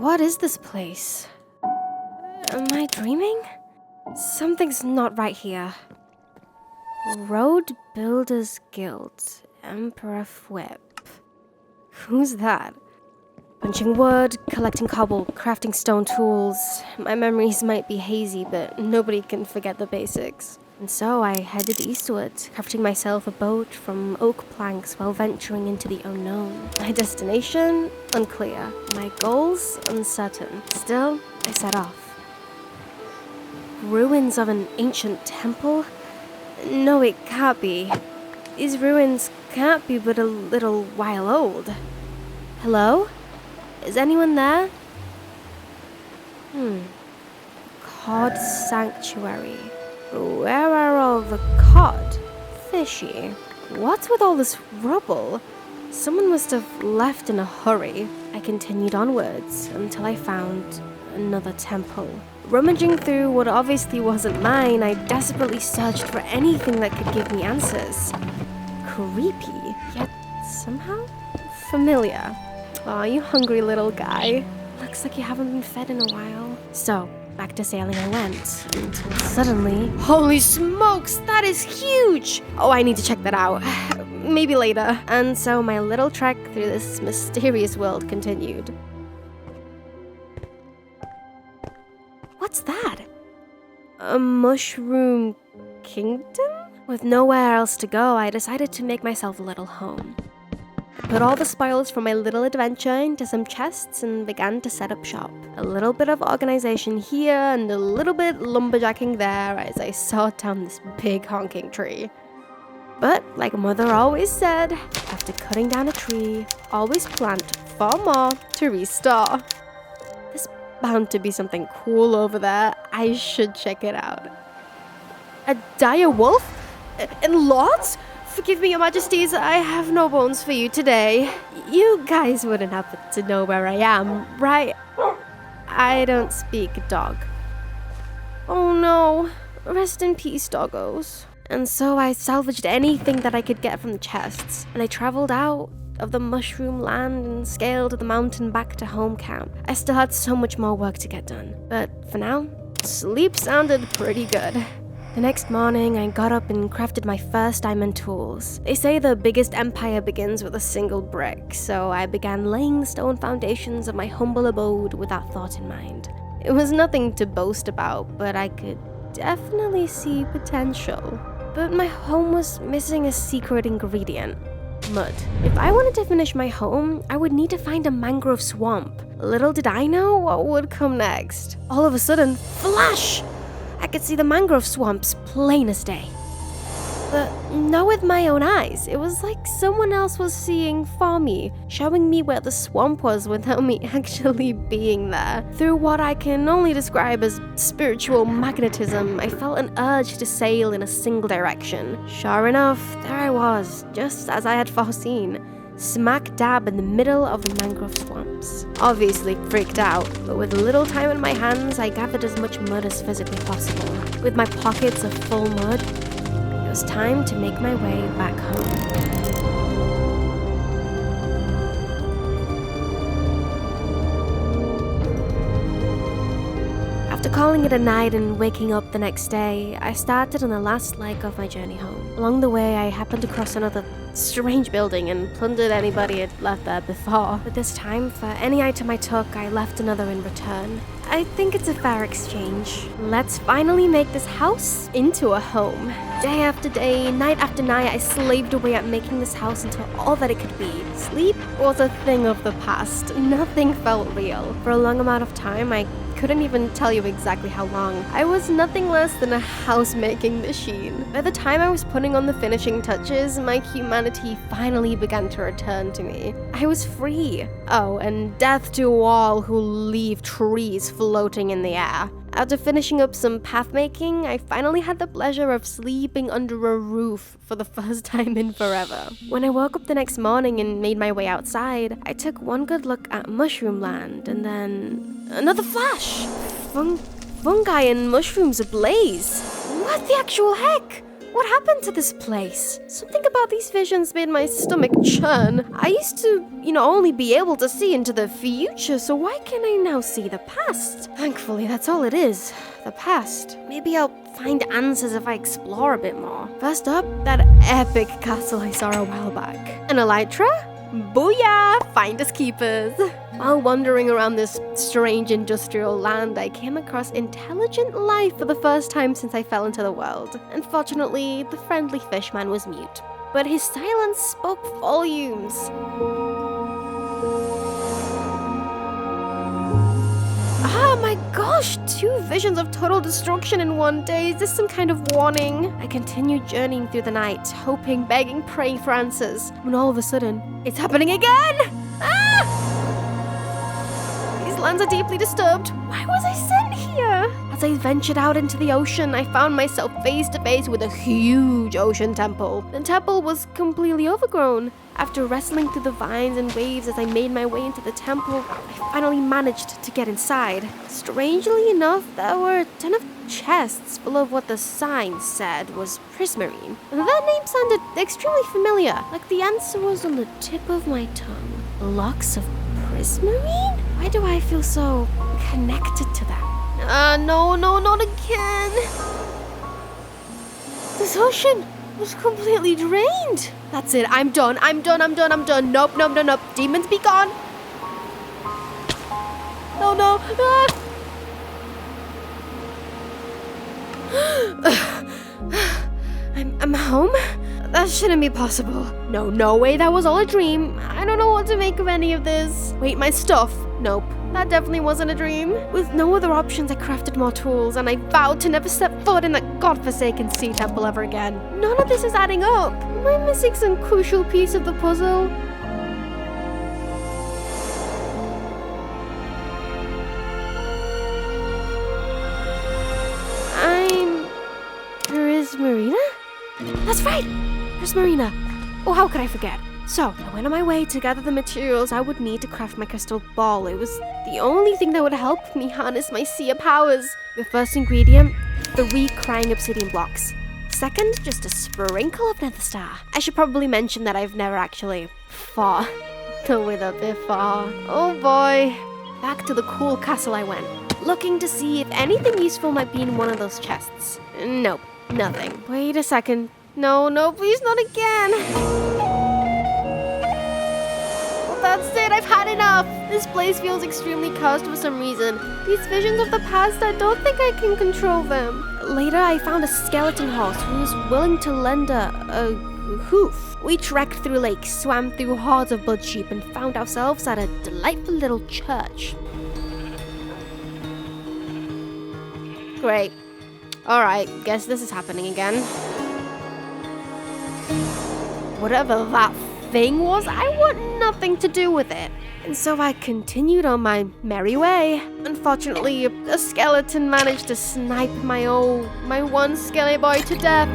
What is this place? Am I dreaming? Something's not right here. Road Builders Guild, Emperor Whip. Who's that? Punching wood, collecting cobble, crafting stone tools. My memories might be hazy, but nobody can forget the basics. And so I headed eastward, crafting myself a boat from oak planks while venturing into the unknown. My destination? Unclear. My goals? Uncertain. Still, I set off. Ruins of an ancient temple? No, it can't be. These ruins can't be but a little while old. Hello? Is anyone there? Cod Sanctuary. Where are all the cod? Fishy. What's with all this rubble? Someone must have left in a hurry. I continued onwards until I found another temple. Rummaging through what obviously wasn't mine, I desperately searched for anything that could give me answers. Creepy, yet somehow familiar. Aw, you hungry little guy. Looks like you haven't been fed in a while. So, back to sailing I went, until suddenly... Holy smokes, that is huge! Oh, I need to check that out. Maybe later. And so my little trek through this mysterious world continued. What's that? A mushroom kingdom? With nowhere else to go, I decided to make myself a little home. I put all the spoils from my little adventure into some chests and began to set up shop. A little bit of organization here and a little bit lumberjacking there as I sawed down this big honking tree. But, like Mother always said, after cutting down a tree, always plant 4 more to restore. There's bound to be something cool over there. I should check it out. A dire wolf? In Lords? Forgive me, your majesties, I have no bones for you today. You guys wouldn't happen to know where I am, right? I don't speak dog. Oh no. Rest in peace, doggos. And so I salvaged anything that I could get from the chests, and I traveled out of the mushroom land and scaled the mountain back to home camp. I still had so much more work to get done, but for now, sleep sounded pretty good. The next morning, I got up and crafted my first diamond tools. They say the biggest empire begins with a single brick, so I began laying the stone foundations of my humble abode with that thought in mind. It was nothing to boast about, but I could definitely see potential. But my home was missing a secret ingredient: mud. If I wanted to finish my home, I would need to find a mangrove swamp. Little did I know what would come next. All of a sudden, flash! I could see the mangrove swamps plain as day. But not with my own eyes. It was like someone else was seeing for me, showing me where the swamp was without me actually being there. Through what I can only describe as spiritual magnetism, I felt an urge to sail in a single direction. Sure enough, there I was, just as I had foreseen, smack dab in the middle of the mangrove swamps. Obviously freaked out, but with little time in my hands, I gathered as much mud as physically possible. With my pockets of full mud, it was time to make my way back home. After calling it a night and waking up the next day, I started on the last leg of my journey home. Along the way, I happened across another strange building and plundered anybody had left there before. But this time, for any item I took, I left another in return. I think it's a fair exchange. Let's finally make this house into a home. Day after day, night after night, I slaved away at making this house into all that it could be. Sleep was a thing of the past. Nothing felt real. For a long amount of time, I couldn't even tell you exactly how long. I was nothing less than a house-making machine. By the time I was putting on the finishing touches, my humanity finally began to return to me. I was free. Oh, and death to all who leave trees floating in the air. After finishing up some path making, I finally had the pleasure of sleeping under a roof for the first time in forever. When I woke up the next morning and made my way outside, I took one good look at Mushroom Land, and then another flash! Fungi and mushrooms ablaze. What the actual heck? What happened to this place? Something about these visions made my stomach churn. I used to, only be able to see into the future, so why can I now see the past? Thankfully, that's all it is. The past. Maybe I'll find answers if I explore a bit more. First up, that epic castle I saw a while back. An elytra? Booyah! Finders keepers. While wandering around this strange industrial land, I came across intelligent life for the first time since I fell into the world. Unfortunately, the friendly fishman was mute, but his silence spoke volumes. Ah, my gosh, 2 visions of total destruction in one day. Is this some kind of warning? I continued journeying through the night, hoping, begging, praying for answers, when all of a sudden, it's happening again! Ah! These lands are deeply disturbed. Why was I sent here? As I ventured out into the ocean, I found myself face to face with a huge ocean temple. The temple was completely overgrown. After wrestling through the vines and waves as I made my way into the temple, I finally managed to get inside. Strangely enough, there were a ton of chests full of what the sign said was Prismarine. That name sounded extremely familiar, like the answer was on the tip of my tongue. Locks of Prismarine? Why do I feel so connected to that? No, not again. This ocean was completely drained. That's it, I'm done. Nope. Demons be gone. No. I'm home? That shouldn't be possible. No way, that was all a dream. I don't know what to make of any of this. Wait, my stuff? Nope. That definitely wasn't a dream. With no other options, I crafted more tools, and I vowed to never step foot in that godforsaken sea temple ever again. None of this is adding up. Am I missing some crucial piece of the puzzle? I'm... Prismarina? That's right! Prismarina. Oh, how could I forget? So, I went on my way to gather the materials I would need to craft my crystal ball. It was the only thing that would help me harness my seer powers. The first ingredient, 3 crying obsidian blocks. Second, just a sprinkle of nether star. I should probably mention that I've never actually fought the wither before. Oh boy. Back to the cool castle I went, looking to see if anything useful might be in one of those chests. Nope, nothing. Wait a second. No, please not again. That's it, I've had enough! This place feels extremely cursed for some reason. These visions of the past, I don't think I can control them. Later, I found a skeleton horse who was willing to lend a hoof. We trekked through lakes, swam through hordes of blood sheep, and found ourselves at a delightful little church. Great. Alright, guess this is happening again. Whatever that thing was, I want nothing to do with it. And so I continued on my merry way. Unfortunately, a skeleton managed to snipe my one skelly boy to death.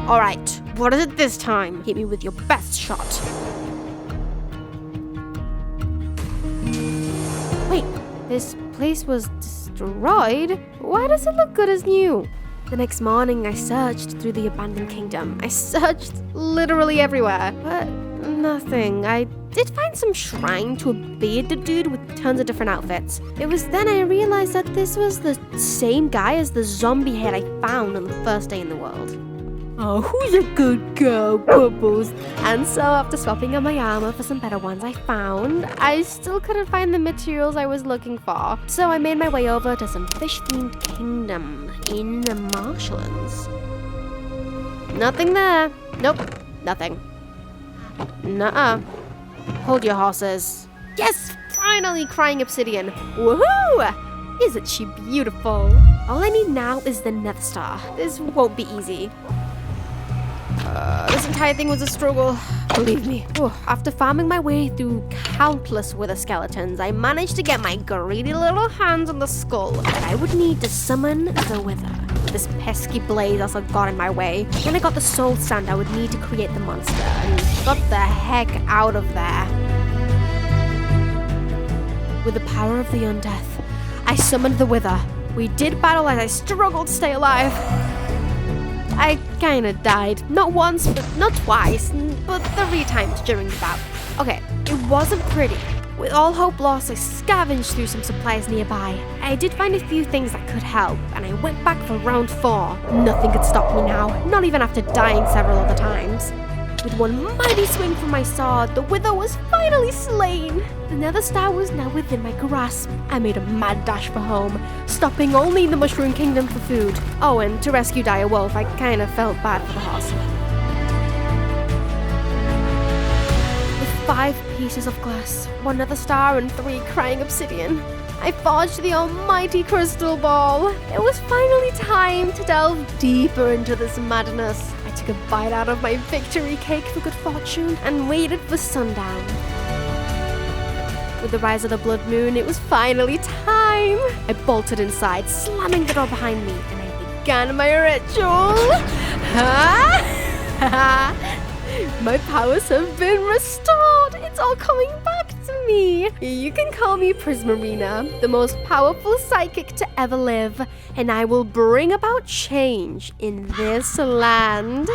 Alright, what is it this time? Hit me with your best shot. Wait, this place was destroyed? Why does it look good as new? The next morning, I searched through the abandoned kingdom. I searched literally everywhere, but nothing. I did find some shrine to a bearded dude with tons of different outfits. It was then I realized that this was the same guy as the zombie head I found on the first day in the world. Oh, who's a good girl, Bubbles? And so, after swapping out my armor for some better ones I found, I still couldn't find the materials I was looking for. So I made my way over to some fish-themed kingdom in the marshlands. Nothing there. Nope, nothing. Nuh-uh. Hold your horses. Yes, finally crying obsidian. Woohoo! Isn't she beautiful? All I need now is the nether star. This won't be easy. This entire thing was a struggle, believe me. After farming my way through countless wither skeletons, I managed to get my greedy little hands on the skull that I would need to summon the wither. This pesky blaze also got in my way. Then I got the soul sand I would need to create the monster, and got the heck out of there. With the power of the undeath, I summoned the wither. We did battle as I struggled to stay alive. I kinda died. Not once, but not twice, but 3 times during the bout. Okay, it wasn't pretty. With all hope lost, I scavenged through some supplies nearby. I did find a few things that could help, and I went back for round 4. Nothing could stop me now, not even after dying several other times. With one mighty swing from my sword, the Wither was finally slain. The Nether Star was now within my grasp. I made a mad dash for home, stopping only in the Mushroom Kingdom for food. Oh, and to rescue Dire Wolf, I kinda felt bad for the horse. 5 pieces of glass, 1 Nether Star, and 3 crying obsidian, I forged the almighty crystal ball. It was finally time to delve deeper into this madness. I took a bite out of my victory cake for good fortune and waited for sundown. With the rise of the blood moon, it was finally time. I bolted inside, slamming the door behind me, and I began my ritual. My powers have been restored. It's all coming back to me. You can call me Prismarina, the most powerful psychic to ever live, and I will bring about change in this land.